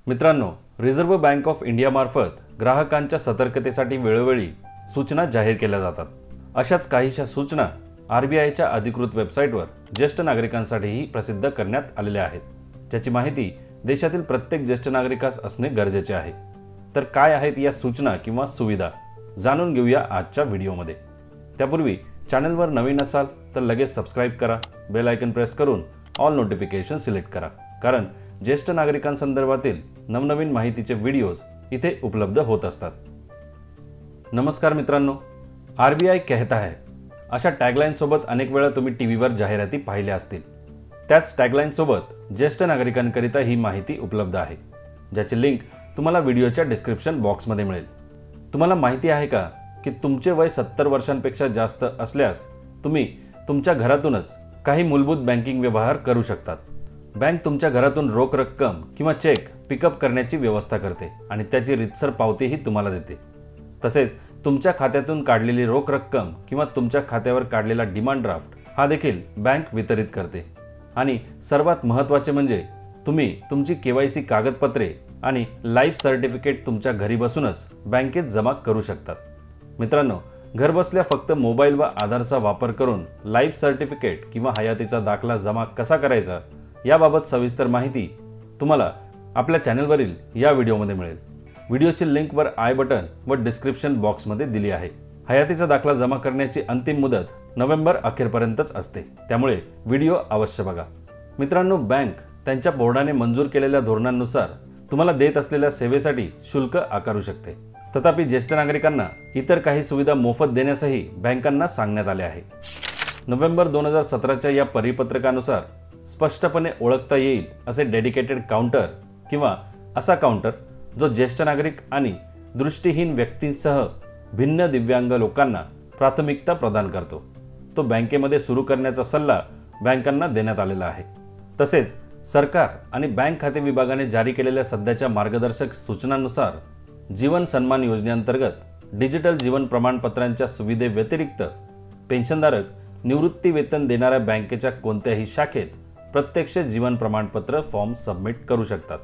मित्रांनो, reserve bank of India मार्फत ग्राहकांच्या सतर्कतेसाठी वेळोवेळी सूचना जाहीर केल्या जातात। अशाच काहीशा सूचना आरबीआयच्या अधिकृत वेबसाईटवर ज्येष्ठ नागरिकांसाठीही प्रसिद्ध करण्यात आलेल्या आहेत, ज्याची माहिती देशातील प्रत्येक ज्येष्ठ नागरिकास असणे गरजेचे आहे। तर काय आहेत या सूचना किंवा सुविधा जाणून घेऊया आजच्या व्हिडिओमध्ये। त्यापूर्वी चॅनलवर नवीन असाल तर लगेच सबस्क्राइब करा, बेल आयकॉन प्रेस करून ऑल नोटिफिकेशन सिलेक्ट करा, कारण ज्येष्ठ नागरिकांसंदर्भातील नवनवीन माहितीचे व्हिडिओज इथे उपलब्ध होत असतात। नमस्कार मित्रांनो, आरबीआय कहता है अशा टॅगलाईन सोबत अनेक वेळा तुम्ही टीव्हीवर जाहिराती पाहिल्या असतील। त्याच टॅगलाईन सोबत ज्येष्ठ नागरिकांकरिता ही माहिती उपलब्ध आहे, ज्याची लिंक तुम्हाला व्हिडिओच्या डिस्क्रिप्शन बॉक्समध्ये मिळेल। तुम्हाला माहिती आहे का की तुमचे वय 70 वर्षांपेक्षा जास्त असल्यास तुम्ही तुमच्या घरातूनच काही मूलभूत बँकिंग व्यवहार करू शकतात। बँक तुमच्या घरातून रोख रक्कम किंवा चेक पिकअप करण्याची व्यवस्था करते आणि त्याची रीतसर पावतीही तुम्हाला देते। तसेच तुमच्या खात्यातून काढलेली रोख रक्कम किंवा तुमच्या खात्यावर काढलेला डिमांड ड्राफ्ट हा देखील बँक वितरित करते। आणि सर्वात महत्त्वाचे म्हणजे तुम्ही तुमची केवायसी कागदपत्रे आणि लाईफ सर्टिफिकेट तुमच्या घरी बसूनच बँकेत जमा करू शकतात। मित्रांनो, घरबसल्या फक्त मोबाईल व आधारचा वापर करून लाईफ सर्टिफिकेट किंवा हयातीचा दाखला जमा कसा करायचा याबाबत सविस्तर माहिती तुम्हाला आपल्या चॅनलवरील या व्हिडिओमध्ये मिळेल। व्हिडिओची लिंक वर आय बटन व डिस्क्रिप्शन बॉक्समध्ये दिली आहे। हयातीचा दाखला जमा करण्याची अंतिम मुदत नोव्हेंबर अखेरपर्यंतच असते, त्यामुळे व्हिडिओ अवश्य बघा। मित्रांनो, बँक त्यांच्या बोर्डाने मंजूर केलेल्या धोरणांनुसार तुम्हाला देत असलेल्या सेवेसाठी शुल्क आकारू शकते। तथापि ज्येष्ठ नागरिकांना इतर काही सुविधा मोफत देण्यासही बँकांना सांगण्यात आले आहे। नोव्हेंबर 2017च्या या परिपत्रकानुसार स्पष्टपणे ओळखता येईल असे डेडिकेटेड काउंटर किंवा असा काउंटर जो ज्येष्ठ नागरिक आणि दृष्टीहीन व्यक्तींसह भिन्न दिव्यांग लोकांना प्राथमिकता प्रदान करतो, तो बँकेमध्ये सुरू करण्याचा सल्ला बँकांना देण्यात आलेला आहे। तसेच सरकार आणि बँक खाते विभागाने जारी केलेल्या सध्याच्या मार्गदर्शक सूचनांनुसार जीवन सन्मान योजनेअंतर्गत डिजिटल जीवन प्रमाणपत्रांच्या सुविधेव्यतिरिक्त पेन्शनधारक निवृत्ती वेतन देणाऱ्या बँकेच्या कोणत्याही शाखेत प्रत्यक्ष जीवन प्रमाणपत्र फॉर्म सबमिट करू शकतात।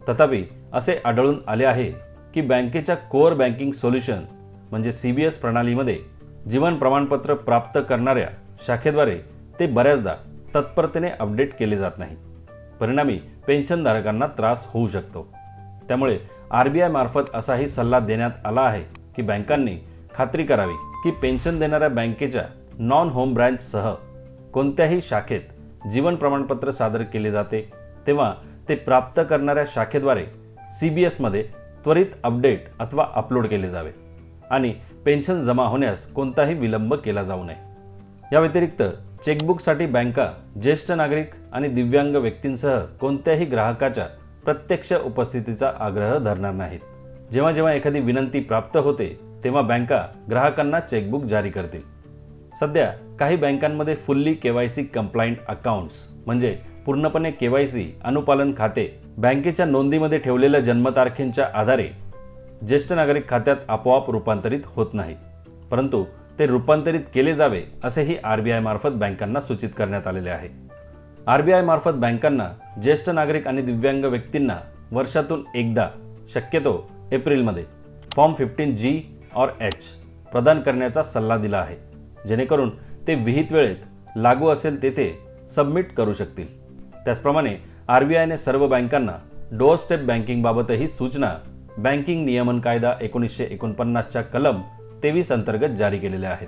तथापि असे आढळून आले आहे की बँकेच्या कोअर बँकिंग सोल्युशन म्हणजे CBS प्रणालीमध्ये जीवन प्रमाणपत्र प्राप्त करणाऱ्या शाखेद्वारे ते बऱ्याचदा तत्परतेने अपडेट केले जात नाही। परिणामी पेन्शनधारकांना त्रास होऊ शकतो। त्यामुळे आरबीआय मार्फत असाही सल्ला देण्यात आला आहे की बँकांनी खात्री करावी की पेन्शन देणाऱ्या बँकेच्या नॉन होम ब्रँचसह कोणत्याही शाखेत जीवन प्रमाणपत्र सादर केले जाते तेव्हा ते प्राप्त करणाऱ्या शाखेद्वारे CBS मध्ये त्वरित अपडेट अथवा अपलोड केले जावे आणि पेन्शन जमा होण्यास कोणताही विलंब केला जाऊ नये। या व्यतिरिक्त चेकबुकसाठी बँका ज्येष्ठ नागरिक आणि दिव्यांग व्यक्तींसह कोणत्याही ग्राहकाच्या प्रत्यक्ष उपस्थितीचा आग्रह धरणार नाहीत। जेव्हा जेव्हा एखादी विनंती प्राप्त होते तेव्हा बँका ग्राहकांना चेकबुक जारी करतील। सध्या काही बँकांमध्ये फुल्ली KYC कंप्लायंट अकाउंट्स म्हणजे पूर्णपणे KYC अनुपालन खाते बँकेच्या नोंदीमध्ये ठेवलेल्या जन्मतारखेच्या आधारे ज्येष्ठ नागरिक खात्यात आपोआप रूपांतरित होत नाही, परंतु ते रूपांतरित केले जावे असेही आरबीआय मार्फत बँकांना सूचित करण्यात आलेले आहे। आरबीआय मार्फत बँकांना ज्येष्ठ नागरिक आणि दिव्यांग व्यक्तींना वर्षातून एकदा, शक्यतो एप्रिलमध्ये फॉर्म 15G और H प्रदान करण्याचा सल्ला दिला आहे, जेणेकरून ते विहित वेळेत लागू असेल तेथे सबमिट करू शकतील। त्याचप्रमाणे आरबीआयने सर्व बँकांना डोअर स्टेप बँकिंगबाबतही सूचना बँकिंग नियमन कायदा 1949च्या कलम 23 अंतर्गत जारी केलेल्या आहेत।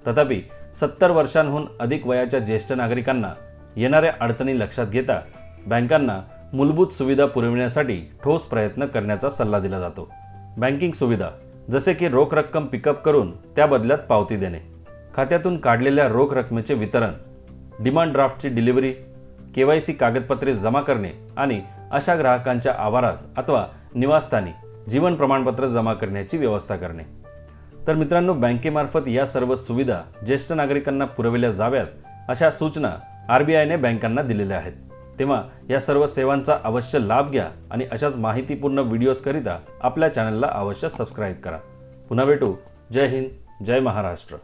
तथापि 70 वर्षांहून अधिक वयाच्या ज्येष्ठ नागरिकांना येणाऱ्या अडचणी लक्षात घेता बँकांना मूलभूत सुविधा पुरविण्यासाठी ठोस प्रयत्न करण्याचा सल्ला दिला जातो। बँकिंग सुविधा जसे की रोख रक्कम पिकअप करून त्या बदल्यात पावती देणे, खात्यातून काढलेल्या रोख रकमेचे वितरण, डिमांड ड्राफ्टची डिलिव्हरी, KYC कागदपत्रे जमा करणे आणि अशा ग्राहकांच्या आवारात अथवा निवासस्थानी जीवन प्रमाणपत्र जमा करण्याची व्यवस्था करणे। तर मित्रांनो, बँकेमार्फत या सर्व सुविधा ज्येष्ठ नागरिकांना पुरविल्या जाव्यात अशा सूचना आरबीआयने बँकांना दिलेल्या आहेत। तेव्हा या सर्व सेवांचा अवश्य लाभ घ्या आणि अशाच माहितीपूर्ण व्हिडिओजकरिता आपल्या चॅनलला अवश्य सबस्क्राइब करा। पुन्हा भेटू। जय हिंद, जय महाराष्ट्र।